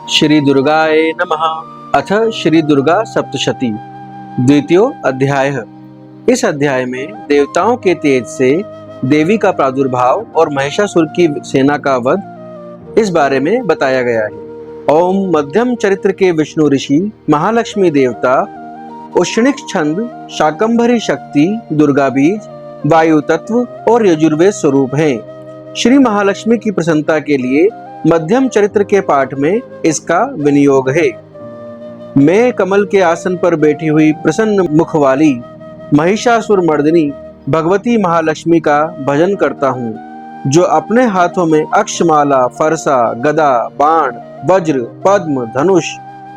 श्री दुर्गाय नमः। अथ श्री दुर्गा सप्तशती द्वितीय अध्याय। इस अध्याय में देवताओं के तेज से देवी का प्रादुर्भाव और महिषासुर की सेना का वध इस बारे में बताया गया है। ओम मध्यम चरित्र के विष्णु ऋषि महालक्ष्मी देवता उष्णिक छंद शाकंभरी शक्ति दुर्गा बीज वायु तत्व और यजुर्वेद स्वरूप हैं। श्री महालक्ष्मी की प्रसन्नता के लिए मध्यम चरित्र के पाठ में इसका विनियोग है। मैं कमल के आसन पर बैठी हुई प्रसन्न मुख वाली महिषासुर मर्दिनी भगवती महालक्ष्मी का भजन करता हूँ, जो अपने हाथों में अक्षमाला, फरसा, गदा, बाण, वज्र, पद्म, धनुष,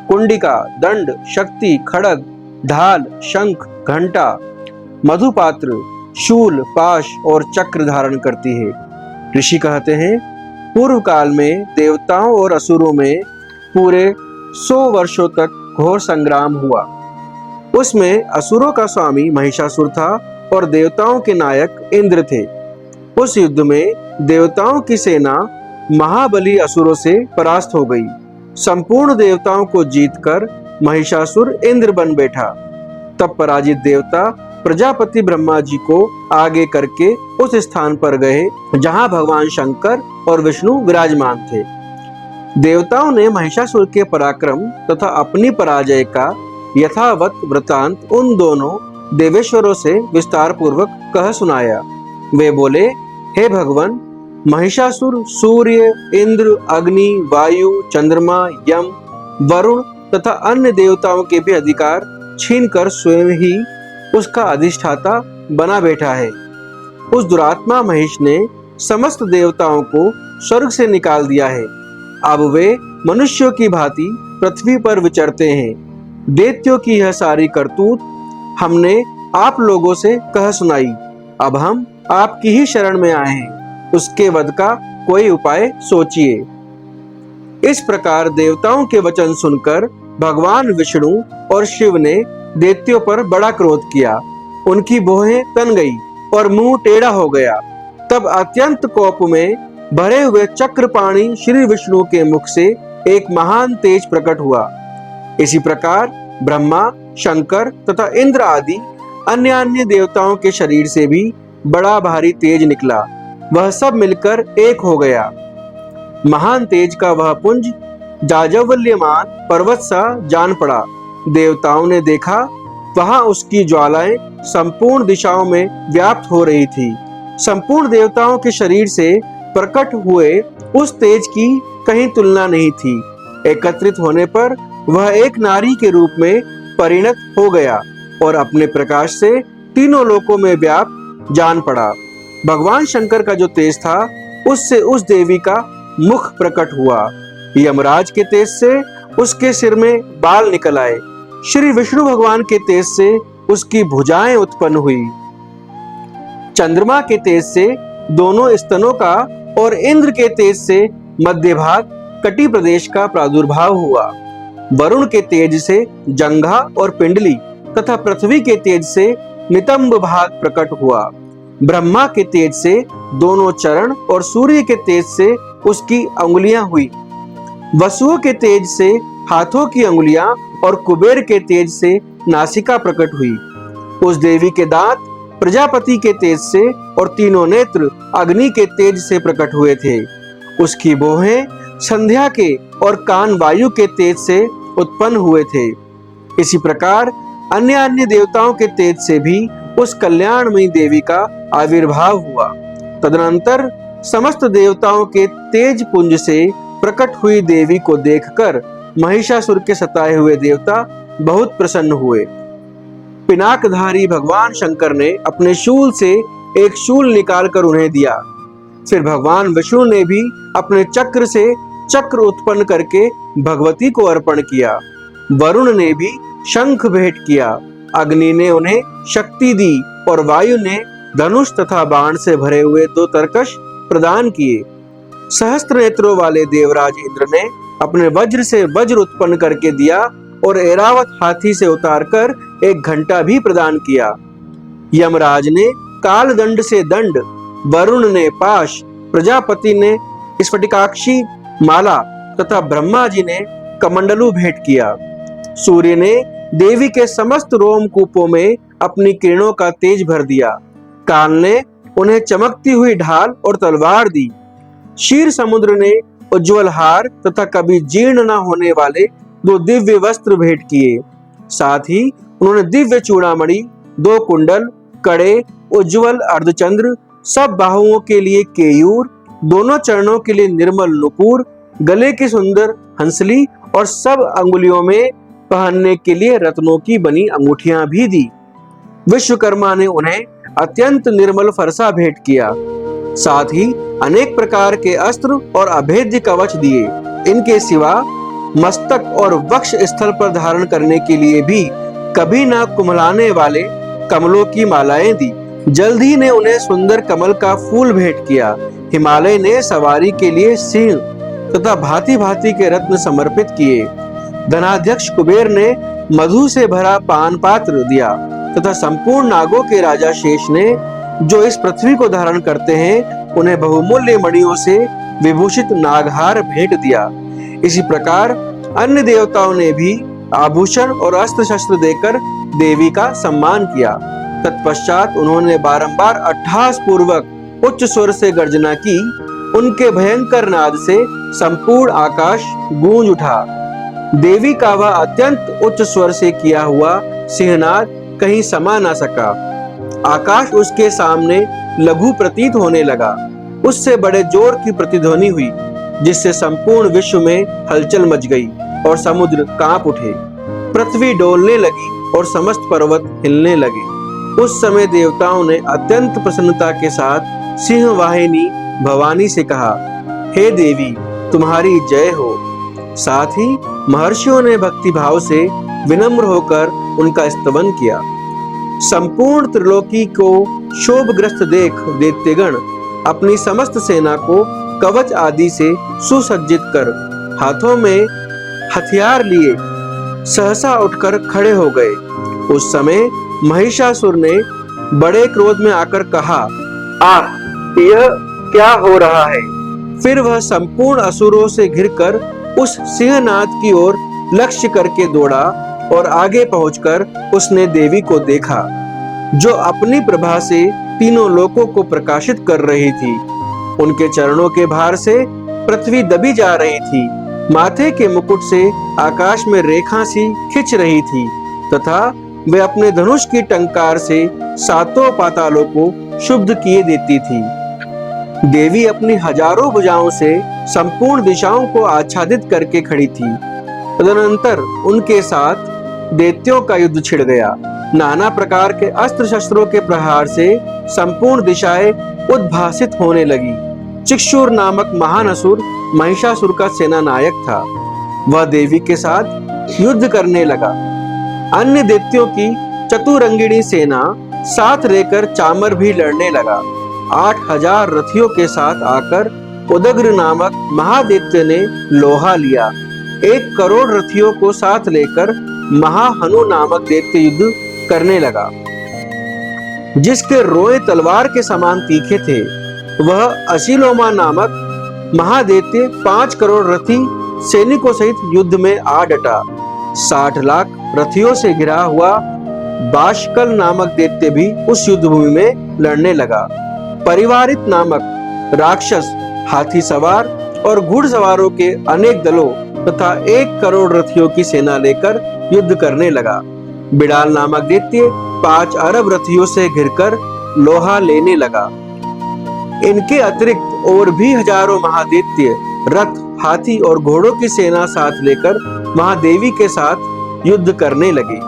कुंडिका, दंड, शक्ति, खड़ग, ढाल, शंख, घंटा, मधुपात्र, शूल, पाश और चक्र धारण करती है। ऋषि कहते हैं, पूर्व काल में देवताओं और असुरों में पूरे 100 वर्षों तक घोर संग्राम हुआ। उसमें असुरों का स्वामी महिषासुर था और देवताओं के नायक इंद्र थे। उस युद्ध में देवताओं की सेना महाबली असुरों से परास्त हो गई। संपूर्ण देवताओं को जीतकर महिषासुर इंद्र बन बैठा। तब पराजित देवता प्रजापति ब्रह्मा जी को आगे करके उस स्थान पर गए जहां भगवान शंकर और विष्णु विराजमान थे। देवताओं ने महिषासुर के पराक्रम तथा अपनी पराजय का यथावत वृतांत उन दोनों देवेश्वरों से विस्तार पूर्वक कह सुनाया। वे बोले, हे भगवान, महिषासुर सूर्य, इंद्र, अग्नि, वायु, चंद्रमा, यम, वरुण तथा अन्य देवताओं के भी अधिकार छीनकर स्वयं ही उसका अधिष्ठाता बना बैठा है। उस दुरात्मा महिष ने समस्त देवताओं को स्वर्ग से निकाल दिया है। अब वे मनुष्यों की भांति पृथ्वी पर विचरते हैं। दैत्यों की यह सारी करतूत हमने आप लोगों से कह सुनाई। अब हम आपकी ही शरण में आए हैं। उसके वध का कोई उपाय सोचिए। इस प्रकार देवताओं के वचन सुनकर भगवान विष्णु और शिव ने दैत्यों पर बड़ा क्रोध किया। उनकी भौहें तन गई और मुंह टेढ़ा हो गया। तब अत्यंत कोप में भरे हुए चक्रपाणी श्री विष्णु के मुख से एक महान तेज प्रकट हुआ। इसी प्रकार ब्रह्मा, शंकर तथा इंद्र आदि अन्य देवताओं के शरीर से भी बड़ा भारी तेज निकला। वह सब मिलकर एक हो गया। महान तेज का वह पुंज जाज्वल्यमान पर्वत सा जान पड़ा। देवताओं ने देखा, वहां उसकी ज्वालाएं संपूर्ण दिशाओं में व्याप्त हो रही थी। संपूर्ण देवताओं के शरीर से प्रकट हुए उस तेज की कहीं तुलना नहीं थी। एकत्रित होने पर वह एक नारी के रूप में परिणत हो गया और अपने प्रकाश से तीनों लोकों में व्याप्त जान पड़ा। भगवान शंकर का जो तेज था, उससे उस देवी का मुख प्रकट हुआ। यमराज के तेज से उसके सिर में बाल निकल आए। श्री विष्णु भगवान के तेज से उसकी भुजाएं उत्पन्न हुई। चंद्रमा के तेज से दोनों स्तनों का और इंद्र के तेज से मध्य भाग कटी प्रदेश का प्रादुर्भाव हुआ। वरुण के तेज से जंघा और पिंडली तथा पृथ्वी के तेज से नितंब भाग प्रकट हुआ। ब्रह्मा के तेज से दोनों चरण और सूर्य के तेज से उसकी अंगुलियां हुई। वसुओं के तेज से हाथों की अंगुलियां और कुबेर के तेज से नासिका प्रकट हुई। उस देवी के दांत प्रजापति के तेज से और तीनों नेत्र अग्नि के तेज से प्रकट हुए थे। उसकी भौहें संध्या के और कान वायु के तेज से उत्पन्न हुए थे। इसी प्रकार अन्य देवताओं के तेज से भी उस कल्याणमयी देवी का आविर्भाव हुआ। तदनंतर समस्त देवताओं के तेज पुंज से प्रकट हुई देवी को देखकर महिषासुर के सताए हुए देवता बहुत प्रसन्न हुए। पिनाकधारी भगवान शंकर ने अपने शूल से एक शूल निकालकर उन्हें दिया। फिर भगवान विष्णु ने भी अपने चक्र से चक्र उत्पन्न करके भगवती को अर्पण किया। वरुण ने भी शंख भेंट किया। अग्नि ने उन्हें शक्ति दी और वायु ने धनुष तथा बाण से भरे हुए 2 तरकश प्रदान किए। सहस्त्र नेत्रों वाले देवराज इंद्र ने अपने वज्र से वज्र उत्पन्न करके दिया और ऐरावत हाथी से उतारकर एक घंटा भी प्रदान किया। यमराज ने काल दंड से दंड, वरुण ने पाश, प्रजापति ने स्फटिकाक्षी माला तथा ब्रह्मा जी ने कमंडलू भेंट किया। सूर्य ने देवी के समस्त रोमकूपों में अपनी किरणों का तेज भर दिया। काल ने उन्हें चमकती हुई ढाल और तलवार दी। क्षीर समुद्र ने उज्जवल हार तथा कभी जीर्ण न होने वाले 2 दिव्य वस्त्र भेंट किए। साथ ही उन्होंने दिव्य चूड़ामणि, 2 कुंडल, कड़े, उज्जवल अर्धचंद्र, सब बाहुओं के लिए केयूर, दोनों चरणों के लिए निर्मल नुपुर, गले की सुंदर हंसली और सब अंगुलियों में पहनने के लिए रत्नों की बनी अंगूठियां भी दी। विश्वकर्मा ने उन्हें अत्यंत निर्मल फरसा भेंट किया। साथ ही अनेक प्रकार के अस्त्र और अभेद्य कवच दिए। इनके सिवा मस्तक और वक्ष स्थल पर धारण करने के लिए भी कभी ना कुम्हलाने वाले कमलों की मालाएं दी। जल्द ही ने उन्हें सुंदर कमल का फूल भेंट किया। हिमालय ने सवारी के लिए सिंह तथा भांति भांति के रत्न समर्पित किए। धनाध्यक्ष कुबेर ने मधु से भरा पान पात्र दिया तथा संपूर्ण नागों के राजा शेष ने, जो इस पृथ्वी को धारण करते हैं, उन्हें बहुमूल्य मणियों से विभूषित नागहार भेंट दिया। इसी प्रकार अन्य देवताओं ने भी आभूषण और अस्त्र शस्त्र देकर देवी का सम्मान किया। तत्पश्चात उन्होंने बारंबार अट्टहास पूर्वक उच्च स्वर से गर्जना की। उनके भयंकर नाद से संपूर्ण आकाश गूंज उठा। देवी का वह अत्यंत उच्च स्वर से किया हुआ सिंहनाद कहीं समा न सका। आकाश उसके सामने लघु प्रतीत होने लगा। उससे बड़े जोर की प्रतिध्वनि हुई, जिससे संपूर्ण विश्व में हलचल मच गई और समुद्र कांप उठे। पृथ्वी डोलने लगी और समस्त पर्वत हिलने लगे। उस समय देवताओं ने अत्यंत प्रसन्नता के साथ सिंह वाहिनी भवानी से कहा, हे देवी, तुम्हारी जय हो। साथ ही महर्षियों ने भक्ति भाव से विनम्र होकर उनका स्तवन किया। संपूर्ण त्रिलोकी को शोभग्रस्त देख दैत्यगण अपनी समस्त सेना को कवच आदि से सुसज्जित कर हाथों में हथियार लिए सहसा उठकर खड़े हो गए। उस समय महिषासुर ने बड़े क्रोध में आकर कहा, आह, यह क्या हो रहा है? फिर वह संपूर्ण असुरों से घिरकर उस सिंहनाद की ओर लक्ष्य करके दौड़ा और आगे पहुंचकर उसने देवी को देखा, जो अपनी प्रभा से तीनों लोकों को प्रकाशित कर रही थी। उनके चरणों के भार से पृथ्वी दबी जा रही थी। माथे के मुकुट से आकाश में रेखा सी खिंच रही थी तथा वे अपने धनुष की टंकार से 7 पातालों को शुद्ध किए देती थी। देवी अपनी हजारों भुजाओं से संपूर्ण दिशाओं को आच्छादित करके खड़ी थी। तदनंतर उनके साथ दैत्यों का युद्ध छिड़ गया। नाना प्रकार के अस्त्र शस्त्रों के प्रहार से संपूर्ण दिशाएं उद्भासित होने लगी। चिक्षुर नामक महान असुर महिषासुर का सेना नायक था। वह देवी के साथ युद्ध करने लगा। अन्य दैत्यों की चतुरंगिणी सेना साथ लेकर चामर भी लड़ने लगा। 8000 रथियों के साथ आकर उदग्र नामक महादैत्य ने लोहा लिया। 1 करोड़ रथियों को साथ लेकर महाहनु नामक दैत्य युद्ध करने लगा, जिसके रोए तलवार के समान तीखे थे। वह असिलोमा नामक महादैत्य 5 करोड़ रथी सैनिकों सहित युद्ध में आ डटा। 60 लाख रथियों से घिरा हुआ बाशकल नामक दैत्य भी उस युद्ध भूमि में लड़ने लगा। परिवारित नामक राक्षस हाथी सवार और घुड़सवारों के अनेक दलों तथा 1 करोड़ रथियों की सेना लेकर युद्ध करने लगा। बिडाल नामक दैत्य 5 अरब रथियों से घिरकर लोहा लेने लगा। इनके अतिरिक्त और भी हजारों महादैत्य रथ, हाथी और घोड़ों की सेना साथ लेकर महादेवी के साथ युद्ध करने लगे।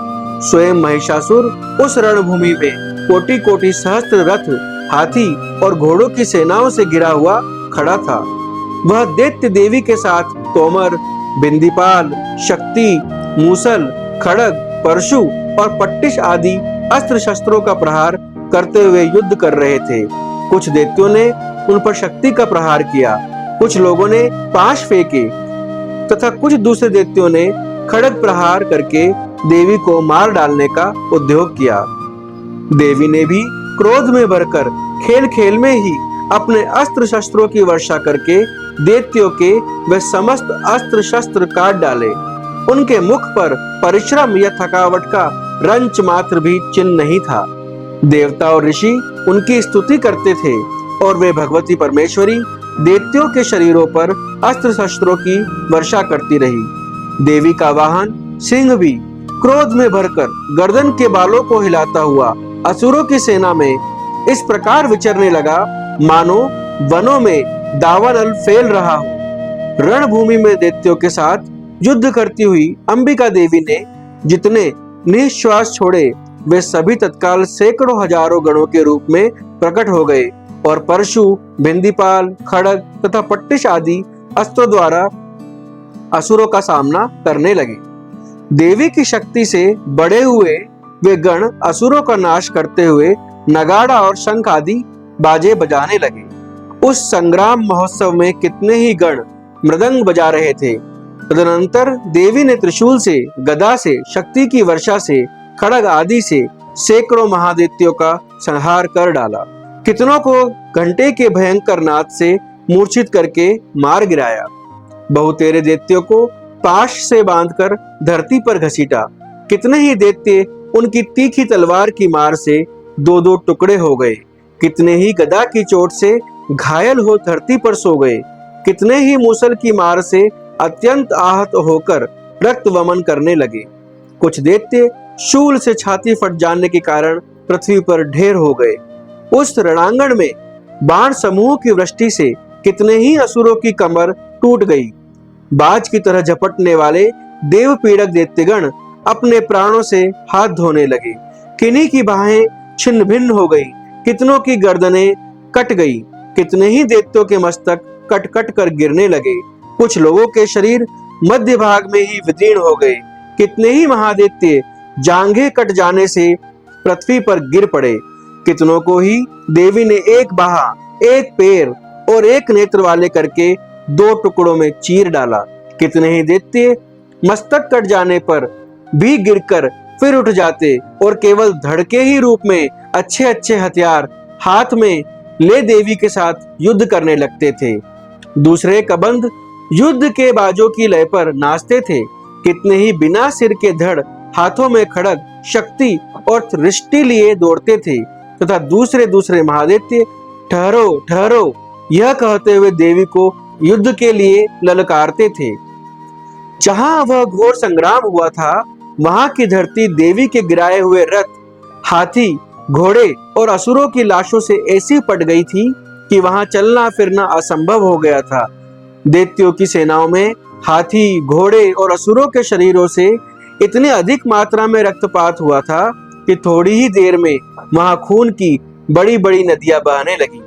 स्वयं महिषासुर उस रणभूमि में कोटि कोटि सहस्त्र रथ, हाथी और घोड़ों की सेनाओं से घिरा हुआ खड़ा था। वह दैत्य देवी के साथ तोमर, बिंदीपाल, शक्ति, मूसल, खड़ग, परशु और पट्टिश आदि अस्त्र शस्त्रों का प्रहार करते हुए युद्ध कर रहे थे। कुछ दैत्यों ने उन पर शक्ति का प्रहार किया, कुछ लोगों ने पाश फेंके तथा कुछ दूसरे दैत्यों ने खड़ग प्रहार करके देवी को मार डालने का उद्योग किया। देवी ने भी क्रोध में भरकर खेल खेल में ही अपने अस्त्र शस्त्रों की वर्षा करके दैत्यों के वे समस्त अस्त्र शस्त्र काट डाले। उनके मुख पर परिश्रम या थकावट का रंच मात्र भी चिन्ह नहीं था। देवता और ऋषि उनकी स्तुति करते थे और वे भगवती परमेश्वरी दैत्यों के शरीरों पर अस्त्र शस्त्रों की वर्षा करती रही। देवी का वाहन सिंह भी क्रोध में भरकर गर्दन के बालों को हिलाता हुआ असुरों की सेना में इस प्रकार विचरने लगा मानो वनों में दावानल फैल रहा हो। रणभूमि में दैत्यों के साथ युद्ध करती हुई अंबिका देवी ने जितने निश्वास छोड़े वे सभी तत्काल सैकड़ों हजारों गणों के रूप में प्रकट हो गए और परशु, भिंदीपाल, खड़ग तथा पट्टिश आदि अस्त्रों द्वारा असुरों का सामना करने लगे। देवी की शक्ति से बड़े हुए वे गण असुरों का नाश करते हुए नगाड़ा और शंख आदि बाजे बजाने लगे। उस संग्राम महोत्सव में कितने ही गण मृदंग बजा रहे थे। तदनंतर देवी ने त्रिशूल से, गदा से, शक्ति की वर्षा से, खड़ग आदि से सैकड़ों महादैत्यों का संहार कर डाला। कितनों को घंटे के भयंकर नाद से मूर्छित करके मार गिराया। बहुतेरे दैत्यों को पाश से बांधकर धरती पर घसीटा। कितने ही दैत्य उनकी तीखी तलवार की मार से दो दो टुकड़े हो गए। कितने ही गदा की चोट से घायल हो धरती पर सो गए। कितने ही मूसल की मार से अत्यंत आहत होकर रक्त वमन करने लगे। कुछ दैत्य शूल से छाती फट जाने के कारण पृथ्वी पर ढेर हो गए। उस रणांगण में बाण समूह की वृष्टि से कितने ही असुरों की कमर टूट गई। बाज की तरह झपटने वाले देव पीड़क दैत्यगण अपने प्राणों से हाथ धोने लगे। किन्हीं की बाहें छिन्न भिन्न हो गई, कितनों की गर्दनें कट गई। कितने ही दैत्यों के मस्तक कट कट कर गिरने लगे। कुछ लोगों के शरीर मध्य भाग में ही विदीर्ण हो गए। कितने ही महादैत्य जांघें कट जाने से पृथ्वी पर गिर पड़े। कितनों को ही देवी ने एक बाहा, एक पैर और एक नेत्र वाले करके दो टुकड़ों में चीर डाला। कितने ही दैत्य मस्तक कट जाने पर भी गिरकर फिर उठ जाते और केवल धड़ के ही रूप में अच्छे अच्छे हथियार हाथ में ले देवी के साथ युद्ध करने लगते थे। दूसरे कबंध युद्ध के बाजों की लय पर नाचते थे। कितने ही बिना सिर के धड़ हाथों में खड़ग, शक्ति और दृष्टि लिए दौड़ते थे तथा दूसरे दूसरे महादैत्य ठहरो ठहरो यह कहते हुए देवी को युद्ध के लिए ललकारते थे। जहां वह घोर संग्राम हुआ था वहां की धरती देवी के गिराए हुए रथ, हाथी, घोड़े और असुरों की लाशों से ऐसी पट गई थी कि वहां चलना फिरना असंभव हो गया था। दैत्यों की सेनाओं में हाथी, घोड़े और असुरों के शरीरों से इतने अधिक मात्रा में रक्तपात हुआ था कि थोड़ी ही देर में वहां खून की बड़ी बड़ी नदियां बहने लगी।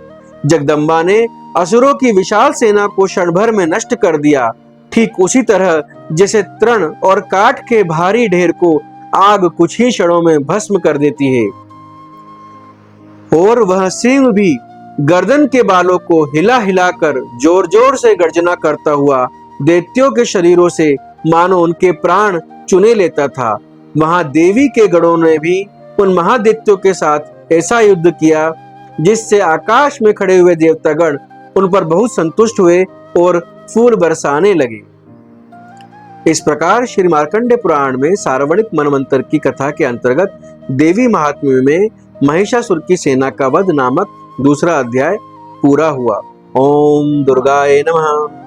जगदम्बा ने असुरों की विशाल सेना को क्षण भर में नष्ट कर दिया, ठीक उसी तरह जैसे तृण और काठ के भारी ढेर को आग कुछ ही क्षणों में भस्म कर देती है। और वह सिंह भी गर्दन के बालों को हिला हिलाकर जोर जोर से गर्जना करता हुआ दैत्यों के शरीरों से मानो उनके प्राण चुने लेता था। वहां देवी के गणों ने भी उन महादैत्यों के साथ ऐसा युद्ध किया जिससे आकाश में खड़े हुए देवतागण उन पर बहुत संतुष्ट हुए और फूल बरसाने लगे। इस प्रकार श्री मार्कंडेय पुराण में सार्वणिक मनवंतर की कथा के अंतर्गत देवी महात्म्य में महिषासुर की सेना का वध नामक दूसरा अध्याय पूरा हुआ। ओम दुर्गाय नमः।